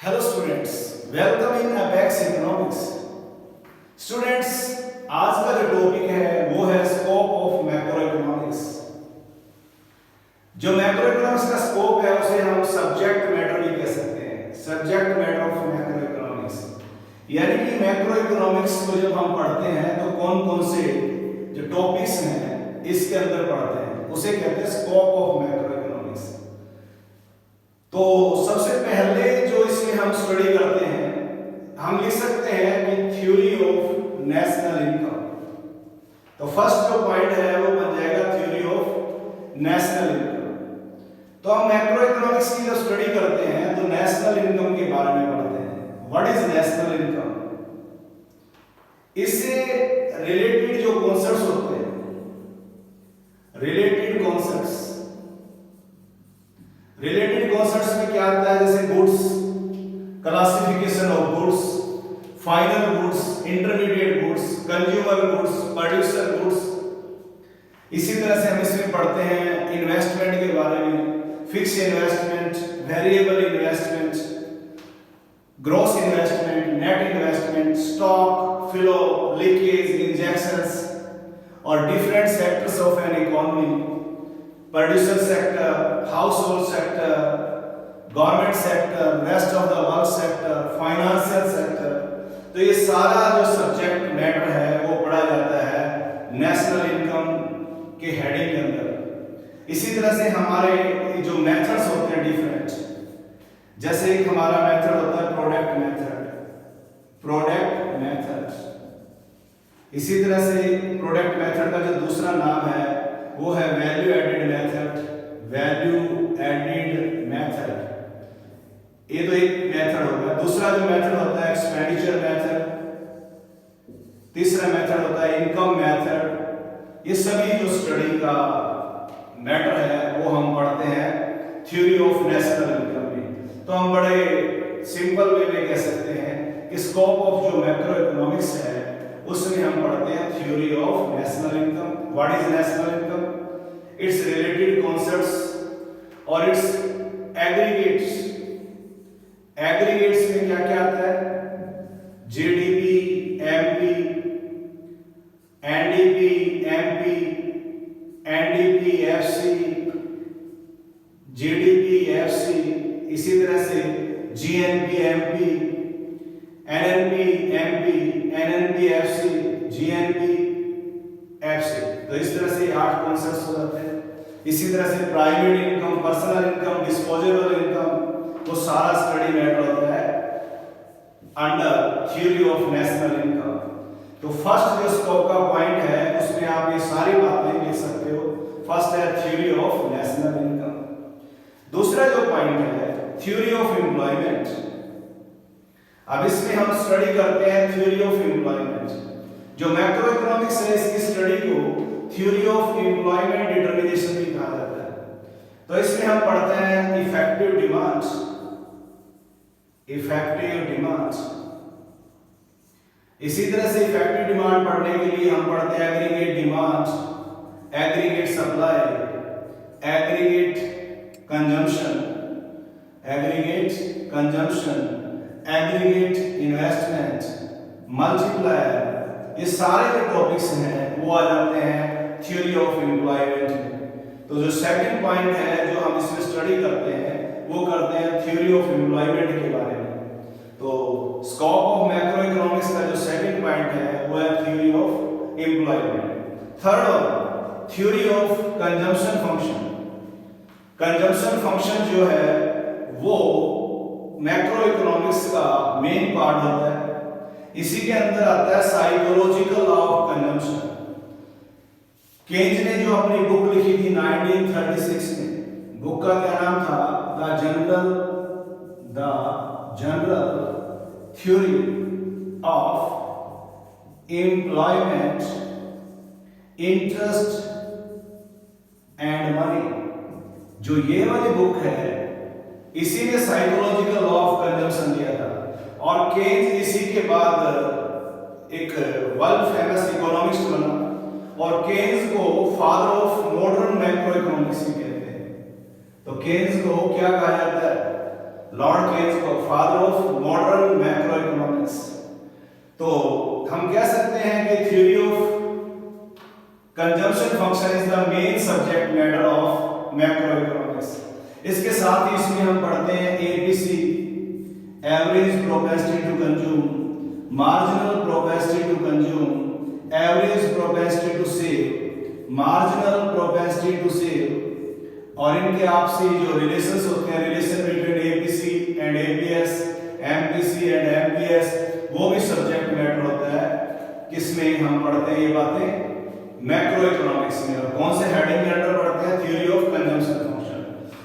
Hello students, welcome in apex economics. Students, आज का जो टॉपिक है वो है स्कोप ऑफ मैक्रो इकोनॉमिक्स। जो मैक्रो इकोनॉमिक्स का स्कोप है उसे हम सब्जेक्ट मैटर भी कह सकते हैं, subject matter of macro economics. यानी कि मैक्रो इकोनॉमिक्स को जब हम पढ़ते हैं तो कौन कौन से जो टॉपिक्स हैं इसके अंदर पढ़ते हैं उसे कहते हैं स्कोप ऑफ मैक्रो इकोनॉमिक्स। तो सबसे पहले जो इसमें हम स्टडी करते हैं, हम लिख सकते हैं कि थ्योरी ऑफ नेशनल इनकम। तो फर्स्ट जो पॉइंट है वो बन जाएगा थ्योरी ऑफ नेशनल इनकम। तो हम मैक्रो इकोनॉमिक्स की जब स्टडी करते हैं तो नेशनल इनकम के बारे में पढ़ते हैं। What is national income? इससे रिलेटेड जो कॉन्सेप्ट्स होते हैं, रिलेटेड कॉन्सेप्ट्स में क्या आता है? जैसे goods, classification of goods, final goods, intermediate goods, consumer goods, producer goods. इसी तरह से हम इसमें पढ़ते हैं इन्वेस्टमेंट के बारे में, fix investment, variable investment, gross investment, net investment, stock, flow, leakage, injections और different sectors of an economy, producer sector, household sector, government sector, rest of the world sector, financial sector. तो ये सारा जो subject matter है वो पढ़ा जाता है नेशनल इनकम के हेडिंग के अंदर। इसी तरह से हमारे जो मेथड्स होते हैं डिफरेंट, जैसे एक हमारा मेथड होता है प्रोडक्ट मेथड। इसी तरह से प्रोडक्ट मेथड का जो दूसरा नाम है वो है वैल्यू एडेड मेथड। ये तो एक मेथड हो गया। दूसरा जो मेथड होता है एक्सपेंडिचर मेथड। तीसरा मेथड होता है इनकम मेथड। ये सभी जो स्टडी का मैटर है वो हम पढ़ते हैं थ्योरी ऑफ नेशनल इनकम में। तो हम बड़े सिंपल वे में कह सकते हैं कि स्कोप ऑफ जो मैक्रो इकोनॉमिक्स है उसमें हम पढ़ते हैं theory of national income. What is national income? It's related concepts और इट्स एग्रीगेट्स में क्या क्या आता है? GDP, MP, NDP, MP, NDP, FC, GDP, FC, इसी तरह से GNP, MP, NNP, MP, NNP, FC, GNP, FC. तो इस तरह से 8 कॉन्सेप्ट्स हो जाते हैं। इसी तरह से private income, personal income, disposable income, तो सारा स्टडी मैटर होता है under theory of national income. तो फर्स्ट जो स्कोप का पॉइंट है उसमें आप ये सारी बातें लिख सकते हो। फर्स्ट है थ्योरी ऑफ नेशनल इनकम। दूसरा जो पॉइंट है थ्योरी ऑफ एम्प्लॉयमेंट। अब इसमें हम स्टडी करते हैं थ्योरी ऑफ एम्प्लॉयमेंट। जो मैक्रो इकोनॉमिक्स है इसकी स्टडी को थ्योरी ऑफ एम्प्लॉयमेंट डिटरमिनेशन भी कहा जाता है। तो इसमें हम पढ़ते हैं इफेक्टिव डिमांड। इसी तरह से इफेक्टिव डिमांड पढ़ने के लिए हम पढ़ते हैं aggregate demand, aggregate supply, aggregate consumption, aggregate investment, multiplier. ये सारे जो टॉपिक्स हैं वो आ जाते हैं थ्योरी ऑफ एम्प्लॉयमेंट में। तो जो सेकंड पॉइंट है जो हम इसमें स्टडी करते हैं वो करते हैं थ्योरी ऑफ एम्प्लॉयमेंट के बारे में। तो स्कोप ऑफ मैक्रो इकोनॉमिक्स का जो सेकंड पॉइंट है वो है theory of employment. Third theory of consumption function. Consumption function जो है वो मैक्रो इकोनॉमिक्स का मेन पार्ट होता है। इसी के अंदर आता है psychological law of consumption. Keynes ने जो अपनी बुक लिखी थी 1936 में, बुक का क्या नाम था? The general theory of employment, interest and money. जो ये वाली बुक है इसी ने साइकोलॉजिकल लॉ ऑफ कंजम्पशन दिया था। और केन्ज इसी के बाद एक वर्ल्ड फेमस इकोनॉमिस्ट बना और केन्स को father of modern macro economics भी कहते हैं। तो केन्स को क्या कहा जाता है? लॉर्ड केन्स को father of modern macroeconomics. तो हम कह सकते हैं कि theory of consumption function is the main subject matter of macroeconomics. इसके साथ ही इसमें हम पढ़ते हैं APC, average propensity to consume, marginal propensity to consume, average propensity to save, marginal propensity to save, और इनके आपसी जो रिलेशंस होते हैं, relation between APC and APS, MPC and MPS, वो भी सब्जेक्ट मैटर होता है। किसमें हम पढ़ते हैं ये बातें? मैक्रो इकोनॉमिक्स में। और कौन से हेडिंग के अंडर पढ़ते हैं? Theory of consumption function.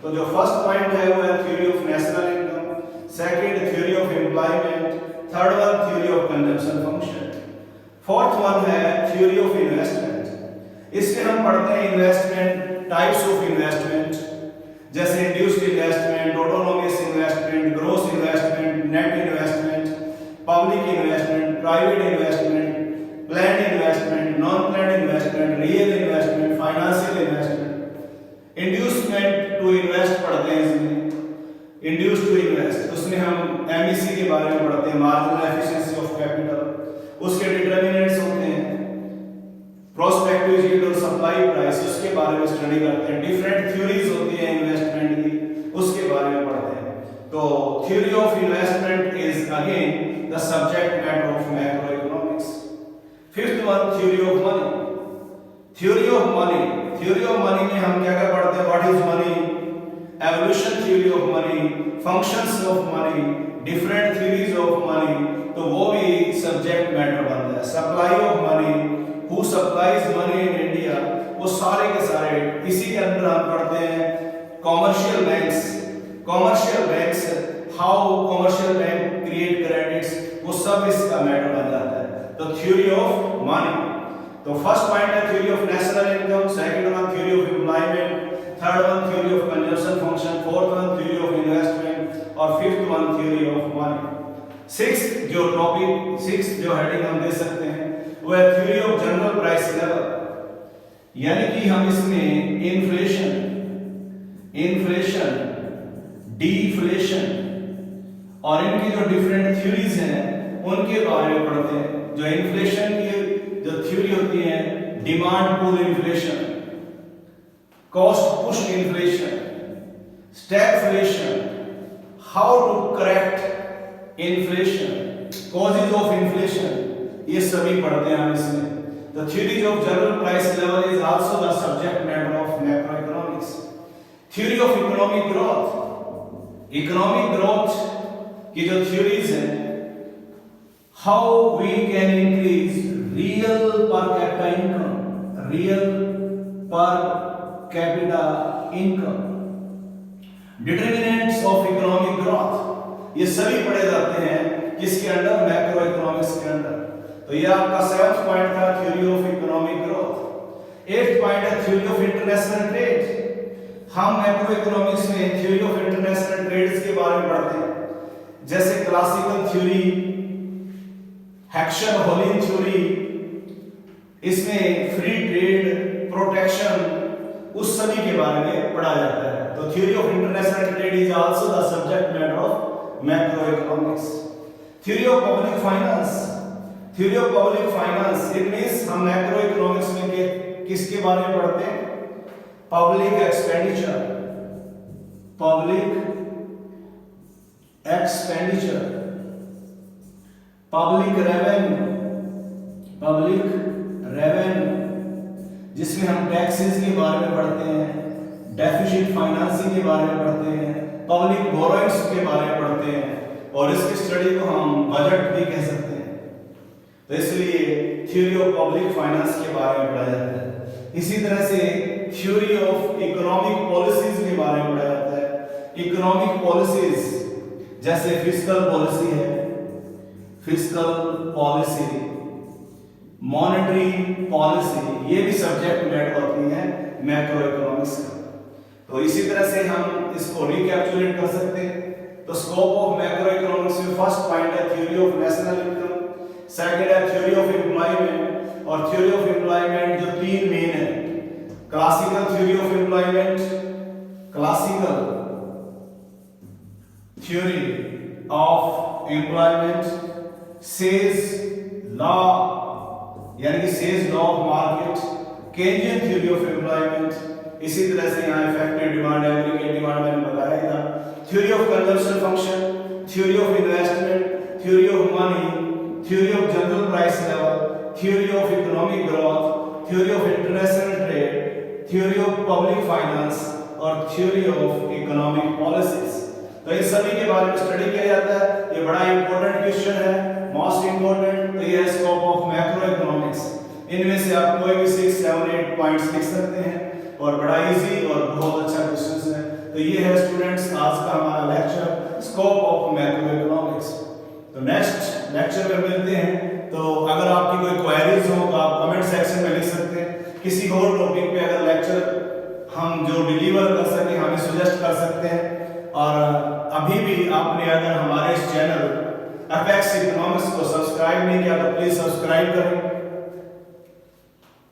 तो जो फर्स्ट पॉइंट है वो है theory of national income, second theory of employment, third one theory of consumption function, fourth one है थ्योरी ऑफ इन्वेस्टमेंट। इसमें हम पढ़ते हैं इन्वेस्टमेंट, टाइप्स ऑफ इन्वेस्टमेंट, जैसे induced investment, autonomous investment, gross investment, net investment, public investment, private investment, planned investment, non planned investment, real investment, financial investment. Inducement to invest पढ़ते हैं इसमें, induce to invest, उसमें हम MEC के बारे में पढ़ते हैं, मार्जिनल एफिशिएंसी ऑफ कैपिटल, उसके डिटरमिनेंट्स होते हैं, प्रोस्पेक्टिव यील्ड और सप्लाई प्राइस, उसके बारे में स्टडी करते हैं, डिफरेंट थ्योरीज होती हैं इन्वेस्टमेंट की, उसके बारे में पढ़ते हैं। तो theory of investment is again the subject matter of macro economics. Fifth one theory of money. Theory of money, theory of money में हम क्या क्या पढ़ते हैं? What is money, evolution theory of money, functions of money, different theories of money, तो वो भी subject matter बनता है। Supply of money, who supplies money in India, वो सारे के सारे इसी के अंदर हम पढ़ते हैं। Commercial banks, commercial banks, how commercial bank create credits, वो सब इसका मैटर बन जाता है। तो थ्योरी ऑफ मनी, तो फर्स्ट पॉइंट है theory of national income, second one theory of employment, third one theory of consumption function, fourth one theory of investment, और fifth one theory of money. Sixth जो topic, sixth जो heading हम दे सकते हैं वो है theory of general price level, यानी कि हम इसमें इन्फ्लेशन, इन्फ्लेशन, डिफ्लेशन और इनकी जो डिफरेंट थ्योरीज हैं उनके बारे में पढ़ते हैं। जो इन्फ्लेशन की जो थ्योरी होती है, demand pull inflation, cost push inflation, stagflation, how to correct inflation, causes of inflation, ये सभी पढ़ते हैं हम इसमें। The theory of general price level is also the subject matter of macroeconomics. Theory of economic growth, economic growth की जो theories हैं, how we can increase real per capita income, real per capita income, determinants of economic growth, ये सभी पढ़े जाते हैं किसके under? Macro economics के अंडर। तो ये आपका सेवंथ पॉइंट था theory of economic growth. Eighth point है थ्योरी ऑफ इंटरनेशनल ट्रेड। हम मैक्रो इकोनॉमिक्स में थ्योरी ऑफ इंटरनेशनल ट्रेड्स के बारे में पढ़ते हैं, जैसे क्लासिकल थ्योरी, हेक्शन होलिन थ्योरी, इसमें फ्री ट्रेड, प्रोटेक्शन, उस सभी के बारे में पढ़ा जाता है। तो theory of international trade is also the subject matter of macro economics. Theory of public finance, theory of public finance, it means हम मैक्रो इकोनॉमिक्स में किसके बारे में पढ़ते हैं? Public expenditure, public expenditure, public revenue, public revenue, जिसमें हम taxes के बारे में पढ़ते हैं, डेफिसिट फाइनेंसिंग के बारे में पढ़ते हैं, पब्लिक बोरोइंग्स के बारे में पढ़ते हैं, और इसकी स्टडी को हम बजट भी कह सकते हैं। तो इसलिए थ्योरी ऑफ पब्लिक फाइनेंस के बारे में पढ़ा जाता है। इसी तरह से थ्योरी ऑफ इकोनॉमिक पॉलिसीज के बारे में पढ़ा जाता है। इकोनॉमिक पॉलिसीज जैसे फिस्कल पॉलिसी है, फिस्कल पॉलिसी, मॉनेटरी पॉलिसी, ये भी सब्जेक्ट मैटर होती है मैक्रो इकोनॉमिक्स का। तो इसी तरह से हम इसको रिकैप्चुलेट कर सकते हैं। तो स्कोप ऑफ मैक्रो इकोनॉमिक्स में फर्स्ट पॉइंट है theory of national income, second है थ्योरी ऑफ एम्प्लॉयमेंट, और थ्योरी ऑफ एम्प्लॉयमेंट जो तीन मेन है, classical theory of employment, classical theory of employment, Say's law यानी कि Say's law of market, Keynesian theory of employment, इसी तरह से यहाँ इफेक्टिव डिमांड, एग्रीगेट डिमांड मैंने बताया था, theory of consumption function, theory of investment, theory of money, theory of general price level, theory of economic growth, theory of international trade, theory of public finance और theory of economic policies. तो इन सभी के बारे में study किया जाता है। ये बड़ा इंपॉर्टेंट क्वेश्चन है, मोस्ट इंपॉर्टेंट। तो ये है स्कोप ऑफ मैक्रो इकोनॉमिक्स। इनमें से आप कोई भी 6, 7, 8 पॉइंट्स लिख सकते हैं और बड़ा इजी और बहुत अच्छा क्वेश्चन है। तो ये है स्टूडेंट्स आज का हमारा lecture, scope of macroeconomics. तो नेक्स्ट लेक्चर में मिलते हैं। तो अगर आपकी कोई क्वेरीज हो तो आप कमेंट सेक्शन में लिख सकते हैं। किसी और टॉपिक पे अगर लेक्चर हम जो डिलीवर कर सके हमें सजेस्ट कर सकते हैं। और अभी भी आपने अगर हमारे इस चैनल एफएक्स इकोनॉमिक्स को सब्सक्राइब नहीं किया तो प्लीज सब्सक्राइब करें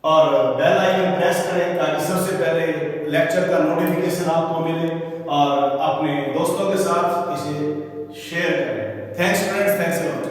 और बेल आइकन प्रेस करें ताकि सबसे पहले लेक्चर का नोटिफिकेशन आपको मिले और अपने दोस्तों के साथ इसे शेयर करें। Thanks friends, thanks a lot.